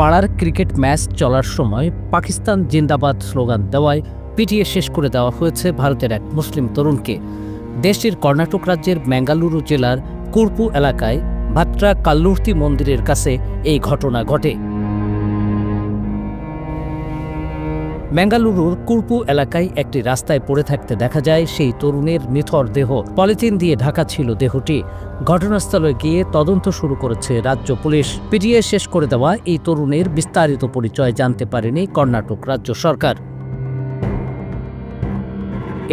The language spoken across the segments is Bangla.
পাড়ার ক্রিকেট ম্যাচ চলার সময় পাকিস্তান জিন্দাবাদ স্লোগান দেওয়ায় পিটিয়ে শেষ করে দেওয়া হয়েছে ভারতের এক মুসলিম তরুণকে। দেশটির কর্ণাটক রাজ্যের ম্যাঙ্গালুরু জেলার কুরপু এলাকায় ভাত্রা কাল্লুর্তি মন্দিরের কাছে এই ঘটনা ঘটে। ম্যাঙ্গালুরুর কুরপু এলাকায় একটি রাস্তায় পড়ে থাকতে দেখা যায় সেই তরুণের নিথর দেহ। পলিথিন দিয়ে ঢাকা ছিল দেহটি। ঘটনাস্থলে গিয়ে তদন্ত শুরু করেছে রাজ্য পুলিশ। পিটিয়ে শেষ করে দেওয়া এই তরুণের বিস্তারিত পরিচয় জানতে পারেনি কর্ণাটক রাজ্য সরকার।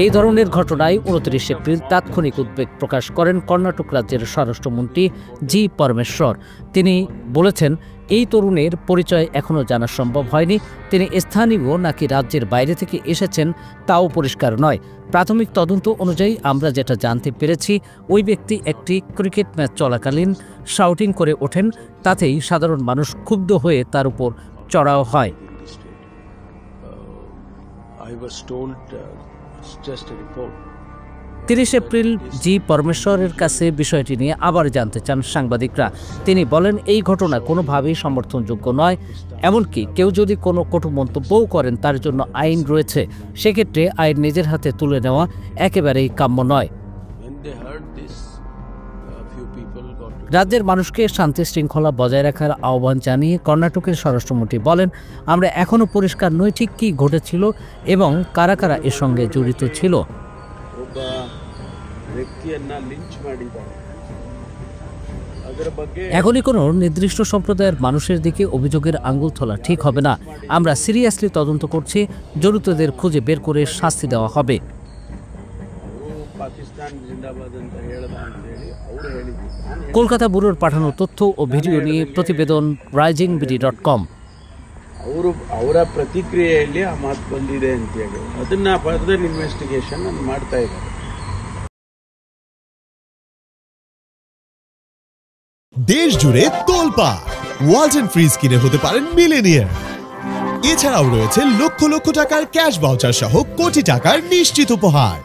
এই ধরনের ঘটনায় 29 এপ্রিল তাৎক্ষণিক উদ্বেগ প্রকাশ করেন কর্ণাটক রাজ্যের স্বরাষ্ট্রমন্ত্রী জি পরমেশ্বর। তিনি বলেছেন, এই তরুণের পরিচয় এখনও জানা সম্ভব হয়নি। তিনি স্থানীয় নাকি রাজ্যের বাইরে থেকে এসেছেন তাও পরিষ্কার নয়। প্রাথমিক তদন্ত অনুযায়ী আমরা যেটা জানতে পেরেছি, ওই ব্যক্তি একটি ক্রিকেট ম্যাচ চলাকালীন শাউটিং করে ওঠেন। তাতেই সাধারণ মানুষ ক্ষুব্ধ হয়ে তার উপর চড়াও হয়। 30 এপ্রিল জি পরমেশ্বরের কাছে বিষয়টি নিয়ে আবার জানতে চান সাংবাদিকরা। তিনি বলেন, এই ঘটনা কোনোভাবেই সমর্থনযোগ্য নয়। এমনকি কেউ যদি কোনো কটু মন্তব্যও করেন তার জন্য আইন রয়েছে। সেক্ষেত্রে আইন নিজের হাতে তুলে নেওয়া একেবারেই কাম্য নয়। রাজ্যের মানুষকে শান্তি শৃঙ্খলা বজায় রাখার আহ্বান জানিয়ে কর্ণাটকের স্বরাষ্ট্রমন্ত্রী বলেন, আমরা এখনও পরিষ্কার নই ঠিক কী ঘটেছিল এবং কারা কারা এর সঙ্গে জড়িত ছিল। এখনই কোনো নির্দিষ্ট সম্প্রদায়ের মানুষের দিকে অভিযোগের আঙুল তোলা ঠিক হবে না। আমরা সিরিয়াসলি তদন্ত করছি। জড়িতদের খুঁজে বের করে শাস্তি দেওয়া হবে। কলকাতা ব্যুরোর পাঠানো তথ্য ও ভিডিও নিয়ে প্রতিবেদন risingBD.com। ಅವರ ಪ್ರತಿಕ್ರಿಯೆಯಲ್ಲಿ ಆ ಮಾತು ಬಂದಿದೆ ಅಂತ ಹೇಳಿ ಅದನ್ನ ಫರ್ದರ್ ಇನ್ವೆಸ್ಟಿಗೇಷನ್ ಮಾಡ್ತಾ ಇದ್ದಾರೆ। দেশ জুড়ে তোলপাড় ওয়ালটন ফ্রিজ কিনে হতে পারেন মিলেনিয়ার। এছাড়াও রয়েছে লক্ষ লক্ষ টাকার ক্যাশ ভাউচার সহ কোটি টাকার নিশ্চিত উপহার।